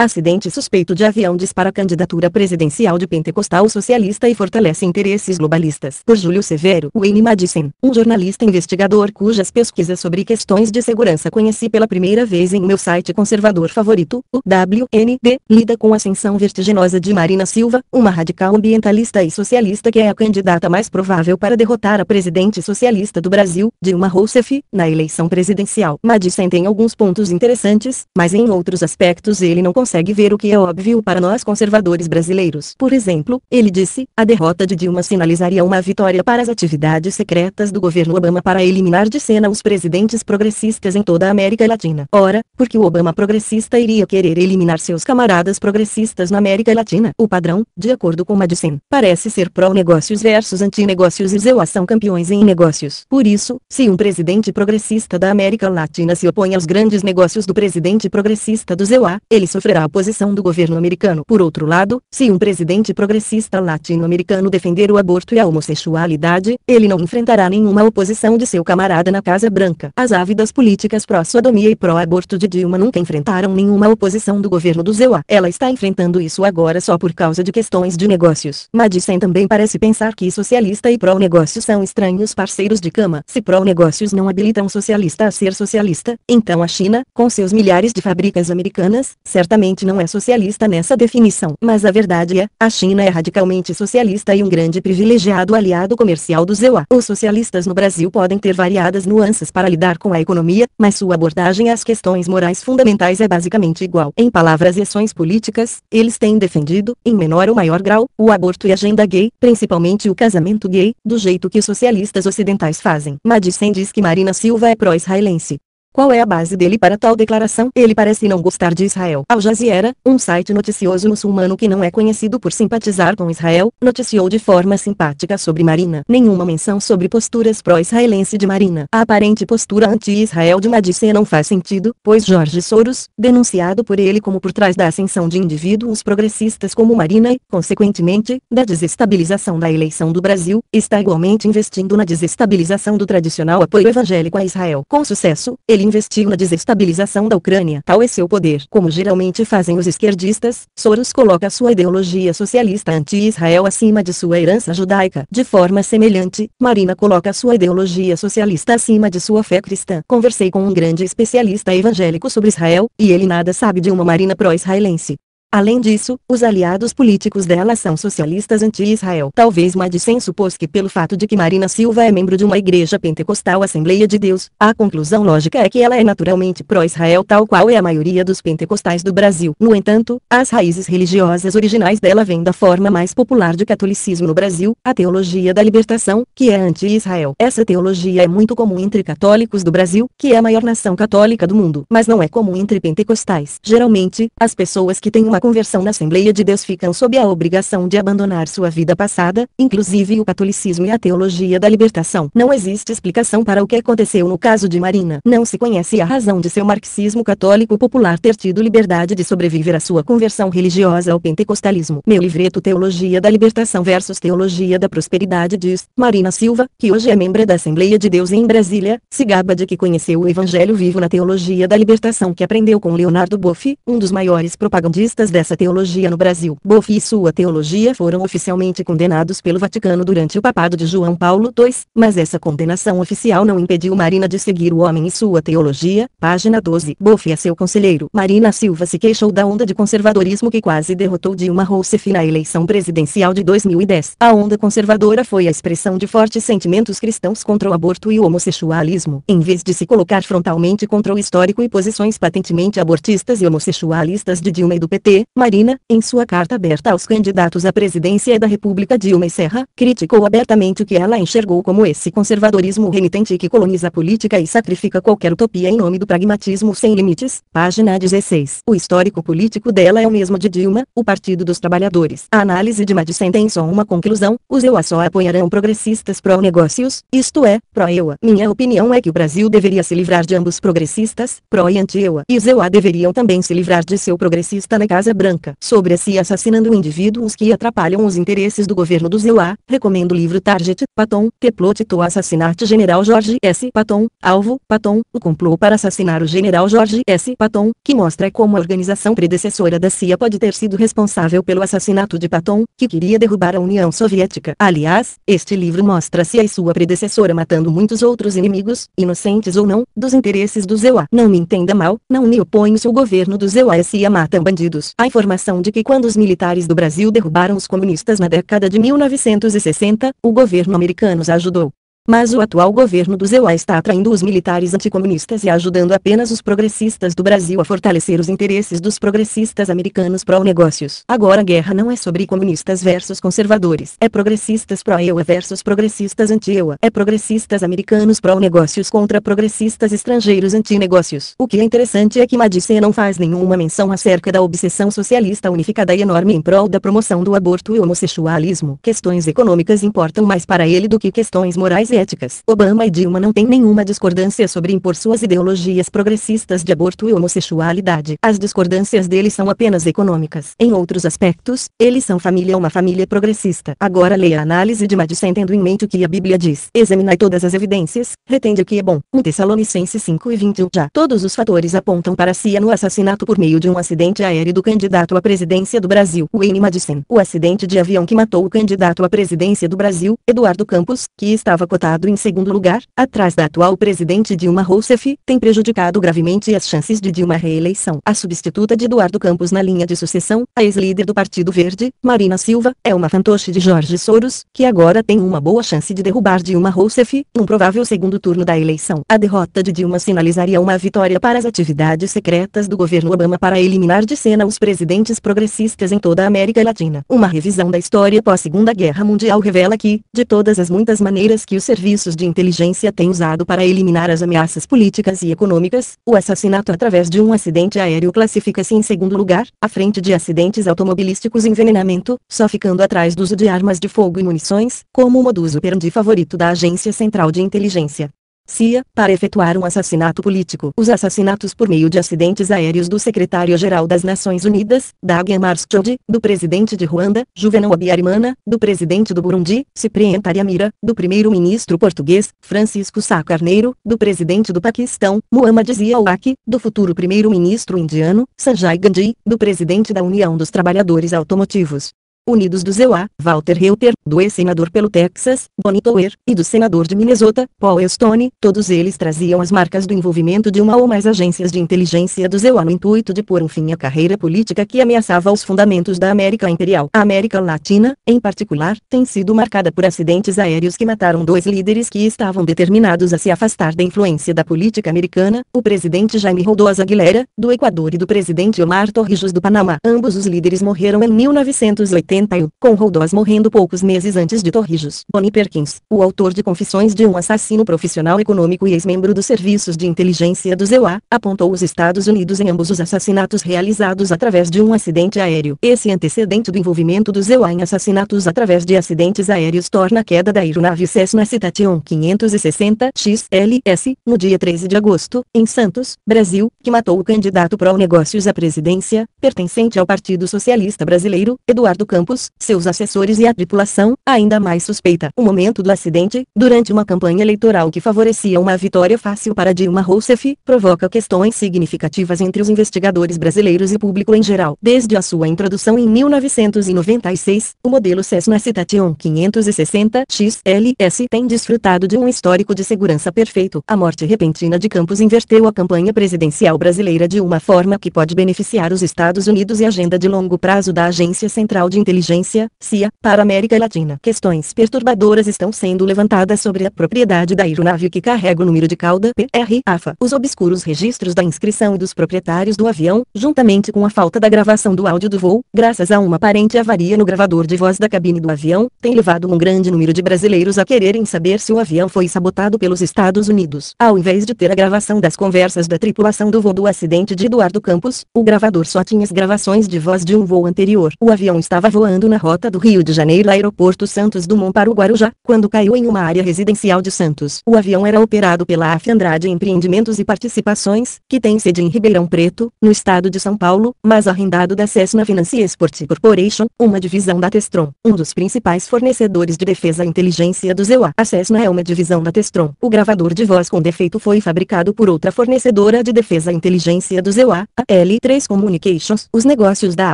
Acidente suspeito de avião dispara a candidatura presidencial de pentecostal socialista e fortalece interesses globalistas. Por Júlio Severo Wayne Madison, um jornalista investigador cujas pesquisas sobre questões de segurança conheci pela primeira vez em meu site conservador favorito, o WND, lida com a ascensão vertiginosa de Marina Silva, uma radical ambientalista e socialista que é a candidata mais provável para derrotar a presidente socialista do Brasil, Dilma Rousseff, na eleição presidencial. Madison tem alguns pontos interessantes, mas em outros aspectos ele não consegue ver o que é óbvio para nós conservadores brasileiros. Por exemplo, ele disse, a derrota de Dilma sinalizaria uma vitória para as atividades secretas do governo Obama para eliminar de cena os presidentes progressistas em toda a América Latina. Ora, porque o Obama progressista iria querer eliminar seus camaradas progressistas na América Latina? O padrão, de acordo com Madison, parece ser pró-negócios versus anti-negócios e ZEUA são campeões em negócios. Por isso, se um presidente progressista da América Latina se opõe aos grandes negócios do presidente progressista do ZEUA, ele sofrerá a oposição do governo americano. Por outro lado, se um presidente progressista latino-americano defender o aborto e a homossexualidade, ele não enfrentará nenhuma oposição de seu camarada na Casa Branca. As ávidas políticas pró-sodomia e pró-aborto de Dilma nunca enfrentaram nenhuma oposição do governo do ZEUA. Ela está enfrentando isso agora só por causa de questões de negócios. Madison também parece pensar que socialista e pró-negócios são estranhos parceiros de cama. Se pró-negócios não habilitam socialista a ser socialista, então a China, com seus milhares de fábricas americanas, certamente não é socialista nessa definição. Mas a verdade é, a China é radicalmente socialista e um grande privilegiado aliado comercial do ZEUA. Os socialistas no Brasil podem ter variadas nuances para lidar com a economia, mas sua abordagem às questões morais fundamentais é basicamente igual. Em palavras e ações políticas, eles têm defendido, em menor ou maior grau, o aborto e a agenda gay, principalmente o casamento gay, do jeito que os socialistas ocidentais fazem. Madison diz que Marina Silva é pró-israelense. Qual é a base dele para tal declaração? Ele parece não gostar de Israel. Al Jazeera, um site noticioso muçulmano que não é conhecido por simpatizar com Israel, noticiou de forma simpática sobre Marina. Nenhuma menção sobre posturas pró-israelense de Marina. A aparente postura anti-Israel de Madison não faz sentido, pois Jorge Soros, denunciado por ele como por trás da ascensão de indivíduos progressistas como Marina e, consequentemente, da desestabilização da eleição do Brasil, está igualmente investindo na desestabilização do tradicional apoio evangélico a Israel. Com sucesso, ele investiu na desestabilização da Ucrânia. Tal é seu poder. Como geralmente fazem os esquerdistas, Soros coloca sua ideologia socialista anti-Israel acima de sua herança judaica. De forma semelhante, Marina coloca sua ideologia socialista acima de sua fé cristã. Conversei com um grande especialista evangélico sobre Israel, e ele nada sabe de uma Marina pró-israelense. Além disso, os aliados políticos dela são socialistas anti-Israel. Talvez Madison supôs que pelo fato de que Marina Silva é membro de uma igreja pentecostal Assembleia de Deus, a conclusão lógica é que ela é naturalmente pró-Israel tal qual é a maioria dos pentecostais do Brasil. No entanto, as raízes religiosas originais dela vêm da forma mais popular de catolicismo no Brasil, a teologia da libertação, que é anti-Israel. Essa teologia é muito comum entre católicos do Brasil, que é a maior nação católica do mundo, mas não é comum entre pentecostais. Geralmente, as pessoas que têm uma conversão na Assembleia de Deus ficam sob a obrigação de abandonar sua vida passada, inclusive o catolicismo e a teologia da libertação. Não existe explicação para o que aconteceu no caso de Marina. Não se conhece a razão de seu marxismo católico popular ter tido liberdade de sobreviver à sua conversão religiosa ao pentecostalismo. Meu livreto Teologia da Libertação versus Teologia da Prosperidade diz, Marina Silva, que hoje é membro da Assembleia de Deus em Brasília, se gaba de que conheceu o Evangelho vivo na teologia da libertação que aprendeu com Leonardo Boff, um dos maiores propagandistas dessa teologia no Brasil. Boff e sua teologia foram oficialmente condenados pelo Vaticano durante o papado de João Paulo II, mas essa condenação oficial não impediu Marina de seguir o homem e sua teologia. Página 12. Boff é seu conselheiro. Marina Silva se queixou da onda de conservadorismo que quase derrotou Dilma Rousseff na eleição presidencial de 2010. A onda conservadora foi a expressão de fortes sentimentos cristãos contra o aborto e o homossexualismo. Em vez de se colocar frontalmente contra o histórico e posições patentemente abortistas e homossexualistas de Dilma e do PT, Marina, em sua carta aberta aos candidatos à presidência da República Dilma e Serra, criticou abertamente o que ela enxergou como esse conservadorismo renitente que coloniza a política e sacrifica qualquer utopia em nome do pragmatismo sem limites. Página 16. O histórico político dela é o mesmo de Dilma, o Partido dos Trabalhadores. A análise de Madison tem só uma conclusão, os EUA só apoiarão progressistas pró-negócios, isto é, pró-EUA. Minha opinião é que o Brasil deveria se livrar de ambos progressistas, pró e anti-EUA, e os EUA deveriam também se livrar de seu progressista na Casa Casa Branca. Sobre a CIA assassinando indivíduos que atrapalham os interesses do governo do ZEUA, recomendo o livro Target, Patton, The Plot to Assassinate General George S. Patton, Alvo, Patton, o complô para assassinar o general George S. Patton, que mostra como a organização predecessora da CIA pode ter sido responsável pelo assassinato de Patton, que queria derrubar a União Soviética. Aliás, este livro mostra a CIA e sua predecessora matando muitos outros inimigos, inocentes ou não, dos interesses do ZEUA. Não me entenda mal, não me oponho se o governo do ZEUA e a CIA matam bandidos. A informação de que quando os militares do Brasil derrubaram os comunistas na década de 1960, o governo americano os ajudou. Mas o atual governo do ZEUA está atraindo os militares anticomunistas e ajudando apenas os progressistas do Brasil a fortalecer os interesses dos progressistas americanos pró-negócios. Agora a guerra não é sobre comunistas versus conservadores. É progressistas pró-EUA versus progressistas anti-EUA. É progressistas americanos pró-negócios contra progressistas estrangeiros anti-negócios. O que é interessante é que Madison não faz nenhuma menção acerca da obsessão socialista unificada e enorme em prol da promoção do aborto e homossexualismo. Questões econômicas importam mais para ele do que questões morais e éticas. Obama e Dilma não têm nenhuma discordância sobre impor suas ideologias progressistas de aborto e homossexualidade. As discordâncias deles são apenas econômicas. Em outros aspectos, eles são uma família progressista. Agora leia a análise de Madison tendo em mente o que a Bíblia diz. Examinai todas as evidências, retende o que é bom. 1 Tessalonicenses 5:21. Já todos os fatores apontam para a CIA no assassinato por meio de um acidente aéreo do candidato à presidência do Brasil, Wayne Madison. O acidente de avião que matou o candidato à presidência do Brasil, Eduardo Campos, que estava cotado em segundo lugar, atrás da atual presidente Dilma Rousseff, tem prejudicado gravemente as chances de Dilma reeleição. A substituta de Eduardo Campos na linha de sucessão, a ex-líder do Partido Verde, Marina Silva, é uma fantoche de Jorge Soros, que agora tem uma boa chance de derrubar Dilma Rousseff, num provável segundo turno da eleição. A derrota de Dilma sinalizaria uma vitória para as atividades secretas do governo Obama para eliminar de cena os presidentes progressistas em toda a América Latina. Uma revisão da história pós-Segunda Guerra Mundial revela que, de todas as muitas maneiras que os serviços de inteligência têm usado para eliminar as ameaças políticas e econômicas, o assassinato através de um acidente aéreo classifica-se em segundo lugar, à frente de acidentes automobilísticos e envenenamento, só ficando atrás do uso de armas de fogo e munições, como o modus operandi favorito da Agência Central de Inteligência. CIA, para efetuar um assassinato político. Os assassinatos por meio de acidentes aéreos do secretário-geral das Nações Unidas, Dag Hammarskjöld, do presidente de Ruanda, Juvenal Habyarimana, do presidente do Burundi, Cyprien Taryamira, do primeiro-ministro português, Francisco Sá Carneiro, do presidente do Paquistão, Muhammad Zia-ul-Haq, do futuro primeiro-ministro indiano, Sanjay Gandhi, do presidente da União dos Trabalhadores Automotivos Unidos do ZEUA, Walter Reuter, do ex-senador pelo Texas, Bonnie Tower, e do senador de Minnesota, Paul Stone, todos eles traziam as marcas do envolvimento de uma ou mais agências de inteligência do ZEUA no intuito de pôr um fim à carreira política que ameaçava os fundamentos da América Imperial. A América Latina, em particular, tem sido marcada por acidentes aéreos que mataram dois líderes que estavam determinados a se afastar da influência da política americana, o presidente Jaime Rodós Aguilera, do Equador e do presidente Omar Torrijos do Panamá. Ambos os líderes morreram em 1980. Com Rodós morrendo poucos meses antes de Torrijos. Bonnie Perkins, o autor de Confissões de um Assassino Profissional Econômico e ex-membro dos serviços de inteligência do ZEUA, apontou os Estados Unidos em ambos os assassinatos realizados através de um acidente aéreo. Esse antecedente do envolvimento do ZEUA em assassinatos através de acidentes aéreos torna a queda da aeronave Cessna Citation 560 XLS, no dia 13 de agosto, em Santos, Brasil, que matou o candidato pró-negócios à presidência, pertencente ao Partido Socialista Brasileiro, Eduardo Campos, seus assessores e a tripulação, ainda mais suspeita. O momento do acidente, durante uma campanha eleitoral que favorecia uma vitória fácil para Dilma Rousseff, provoca questões significativas entre os investigadores brasileiros e público em geral. Desde a sua introdução em 1996, o modelo Cessna Citation 560 XLS tem desfrutado de um histórico de segurança perfeito. A morte repentina de Campos inverteu a campanha presidencial brasileira de uma forma que pode beneficiar os Estados Unidos e a agenda de longo prazo da Agência Central de Inteligência, CIA, para a América Latina. Questões perturbadoras estão sendo levantadas sobre a propriedade da aeronave que carrega o número de cauda PR-AFA. Os obscuros registros da inscrição e dos proprietários do avião, juntamente com a falta da gravação do áudio do voo, graças a uma aparente avaria no gravador de voz da cabine do avião, tem levado um grande número de brasileiros a quererem saber se o avião foi sabotado pelos Estados Unidos. Ao invés de ter a gravação das conversas da tripulação do voo do acidente de Eduardo Campos, o gravador só tinha as gravações de voz de um voo anterior. O avião estava voando voando na rota do Rio de Janeiro Aeroporto Santos Dumont para o Guarujá, quando caiu em uma área residencial de Santos. O avião era operado pela AF Andrade Empreendimentos e Participações, que tem sede em Ribeirão Preto, no estado de São Paulo, mas arrendado da Cessna Finance Export Corporation, uma divisão da Textron, um dos principais fornecedores de defesa e inteligência do EUA. A Cessna é uma divisão da Textron. O gravador de voz com defeito foi fabricado por outra fornecedora de defesa e inteligência do EUA, a L3 Communications. Os negócios da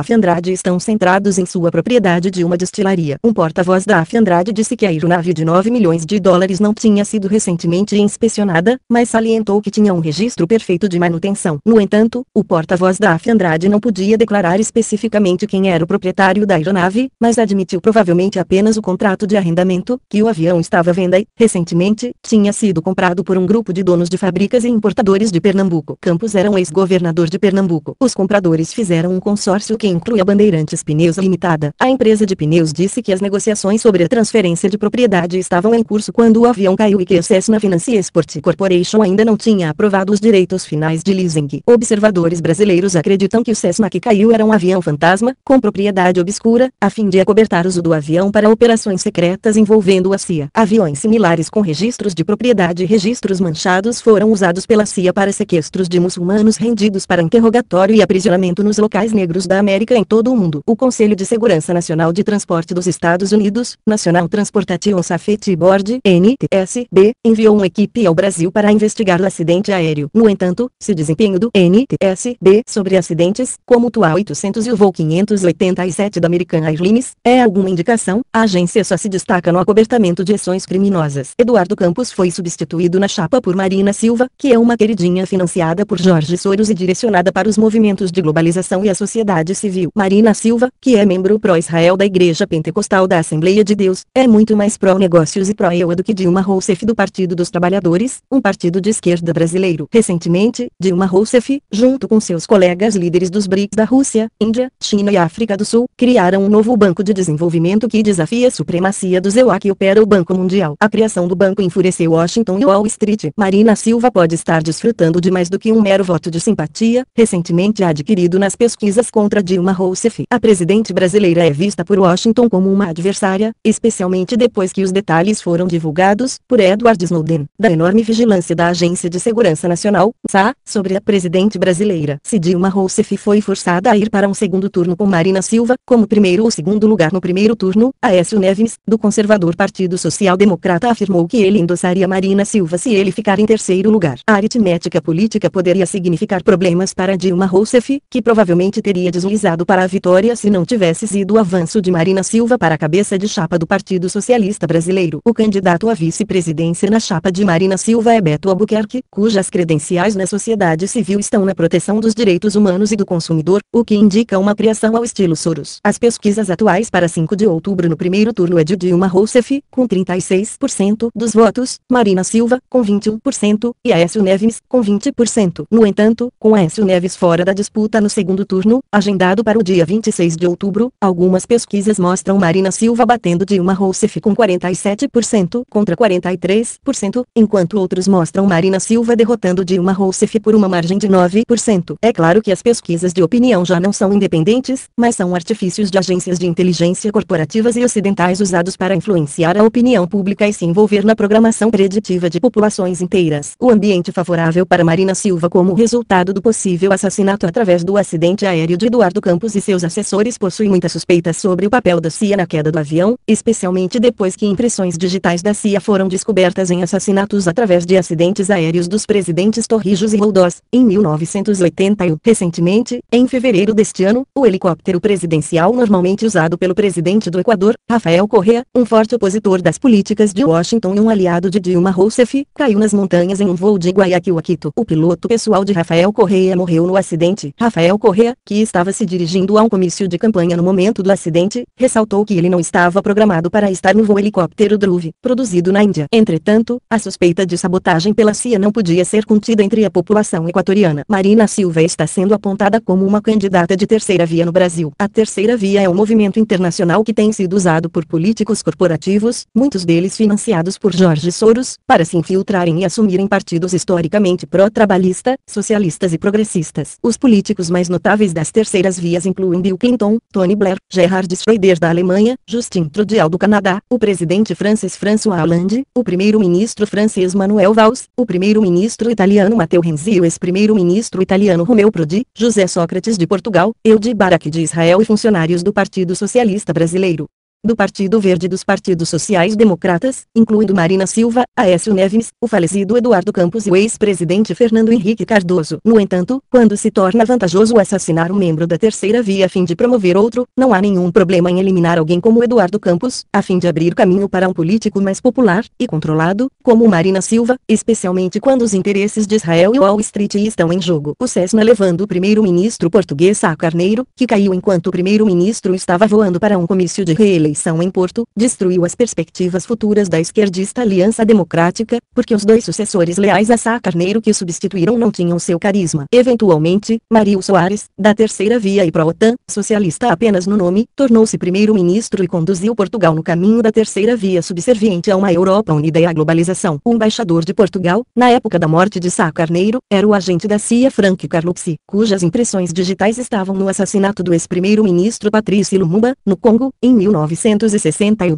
AF Andrade estão centrados em sua propriedade de uma destilaria. Um porta-voz da AF Andrade disse que a aeronave de 9 milhões de dólares não tinha sido recentemente inspecionada, mas salientou que tinha um registro perfeito de manutenção. No entanto, o porta-voz da AF Andrade não podia declarar especificamente quem era o proprietário da aeronave, mas admitiu provavelmente apenas o contrato de arrendamento, que o avião estava à venda e, recentemente, tinha sido comprado por um grupo de donos de fábricas e importadores de Pernambuco. Campos era um ex-governador de Pernambuco. Os compradores fizeram um consórcio que inclui a Bandeirantes Pneus Limitada. A empresa de pneus disse que as negociações sobre a transferência de propriedade estavam em curso quando o avião caiu e que a Cessna Finance Export Corporation ainda não tinha aprovado os direitos finais de leasing. Observadores brasileiros acreditam que o Cessna que caiu era um avião fantasma, com propriedade obscura, a fim de acobertar uso do avião para operações secretas envolvendo a CIA. Aviões similares com registros de propriedade e registros manchados foram usados pela CIA para sequestros de muçulmanos rendidos para interrogatório e aprisionamento nos locais negros da América em todo o mundo. O Conselho de Segurança Nacional de Transporte dos Estados Unidos, National Transportation Safety Board, NTSB, enviou uma equipe ao Brasil para investigar o acidente aéreo. No entanto, se desempenho do NTSB sobre acidentes, como o TUA 800 e o voo 587 da American Airlines, é alguma indicação, a agência só se destaca no acobertamento de ações criminosas. Eduardo Campos foi substituído na chapa por Marina Silva, que é uma queridinha financiada por Jorge Soros e direcionada para os movimentos de globalização e a sociedade civil. Marina Silva, que é membro pró-Israel da Igreja Pentecostal da Assembleia de Deus, é muito mais pró-negócios e pró-EUA do que Dilma Rousseff do Partido dos Trabalhadores, um partido de esquerda brasileiro. Recentemente, Dilma Rousseff, junto com seus colegas líderes dos BRICS da Rússia, Índia, China e África do Sul, criaram um novo banco de desenvolvimento que desafia a supremacia do EUA que opera o Banco Mundial. A criação do banco enfureceu Washington e Wall Street. Marina Silva pode estar desfrutando de mais do que um mero voto de simpatia, recentemente adquirido nas pesquisas contra Dilma Rousseff. A presidente brasileira é vista por Washington como uma adversária, especialmente depois que os detalhes foram divulgados por Edward Snowden, da enorme vigilância da Agência de Segurança Nacional, SA, sobre a presidente brasileira. Se Dilma Rousseff foi forçada a ir para um segundo turno com Marina Silva, como primeiro ou segundo lugar no primeiro turno, Aécio Neves, do conservador Partido Social Democrata, afirmou que ele endossaria Marina Silva se ele ficar em terceiro lugar. A aritmética política poderia significar problemas para Dilma Rousseff, que provavelmente teria deslizado para a vitória se não tivesse sido o avanço de Marina Silva para a cabeça de chapa do Partido Socialista Brasileiro. O candidato à vice-presidência na chapa de Marina Silva é Beto Albuquerque, cujas credenciais na sociedade civil estão na proteção dos direitos humanos e do consumidor, o que indica uma criação ao estilo Soros. As pesquisas atuais para 5 de outubro no primeiro turno é de Dilma Rousseff, com 36% dos votos, Marina Silva, com 21%, e Aécio Neves, com 20%. No entanto, com Aécio Neves fora da disputa no segundo turno, agendado para o dia 26 de outubro, algumas pesquisas mostram Marina Silva batendo Dilma Rousseff com 47% contra 43%, enquanto outros mostram Marina Silva derrotando Dilma Rousseff por uma margem de 9%. É claro que as pesquisas de opinião já não são independentes, mas são artifícios de agências de inteligência corporativas e ocidentais usados para influenciar a opinião pública e se envolver na programação preditiva de populações inteiras. O ambiente favorável para Marina Silva como resultado do possível assassinato através do acidente aéreo de Eduardo Campos e seus assessores possui muitas suspeitas sobre o papel da CIA na queda do avião, especialmente depois que impressões digitais da CIA foram descobertas em assassinatos através de acidentes aéreos dos presidentes Torrijos e Roldós, em 1981. Recentemente, em fevereiro deste ano, o helicóptero presidencial normalmente usado pelo presidente do Equador, Rafael Correa, um forte opositor das políticas de Washington e um aliado de Dilma Rousseff, caiu nas montanhas em um voo de Guayaquil a Quito. O piloto pessoal de Rafael Correa morreu no acidente. Rafael Correa, que estava se dirigindo a um comício de campanha no momento do acidente, ressaltou que ele não estava programado para estar no voo helicóptero Dhruv, produzido na Índia. Entretanto, a suspeita de sabotagem pela CIA não podia ser contida entre a população equatoriana. Marina Silva está sendo apontada como uma candidata de terceira via no Brasil. A terceira via é um movimento internacional que tem sido usado por políticos corporativos, muitos deles financiados por Jorge Soros, para se infiltrarem e assumirem partidos historicamente pró-trabalhista, socialistas e progressistas. Os políticos mais notáveis das terceiras vias incluem Bill Clinton, Tony Blair, Temer, Gerhard Schröder da Alemanha, Justin Trudeau do Canadá, o presidente Francis François Hollande, o primeiro-ministro francês Manuel Valls, o primeiro-ministro italiano Matteo Renzi e o ex-primeiro-ministro italiano Romeo Prodi, José Sócrates de Portugal, Eudi Barak de Israel e funcionários do Partido Socialista Brasileiro. Do Partido Verde e dos Partidos Sociais Democratas, incluindo Marina Silva, Aécio Neves, o falecido Eduardo Campos e o ex-presidente Fernando Henrique Cardoso. No entanto, quando se torna vantajoso assassinar um membro da terceira via a fim de promover outro, não há nenhum problema em eliminar alguém como Eduardo Campos, a fim de abrir caminho para um político mais popular e controlado, como Marina Silva, especialmente quando os interesses de Israel e Wall Street estão em jogo. O Cessna levando o primeiro-ministro português Sá Carneiro, que caiu enquanto o primeiro-ministro estava voando para um comício de reeleição em Porto, destruiu as perspectivas futuras da esquerdista Aliança Democrática, porque os dois sucessores leais a Sá Carneiro que substituíram não tinham seu carisma. Eventualmente, Mario Soares, da terceira via e pró-OTAN, socialista apenas no nome, tornou-se primeiro-ministro e conduziu Portugal no caminho da terceira via subserviente a uma Europa unida e à globalização. O embaixador de Portugal, na época da morte de Sá Carneiro, era o agente da CIA Frank Carlucci, cujas impressões digitais estavam no assassinato do ex-primeiro-ministro Patrice Lumumba, no Congo, em 1961.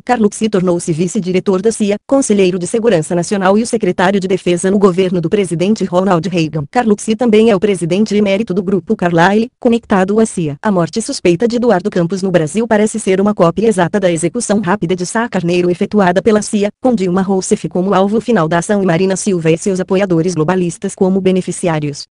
Carlucci tornou-se vice-diretor da CIA, conselheiro de Segurança Nacional e o secretário de Defesa no governo do presidente Ronald Reagan. Carlucci também é o presidente emérito do Grupo Carlyle, conectado à CIA. A morte suspeita de Eduardo Campos no Brasil parece ser uma cópia exata da execução rápida de Sá Carneiro efetuada pela CIA, com Dilma Rousseff como alvo final da ação e Marina Silva e seus apoiadores globalistas como beneficiários.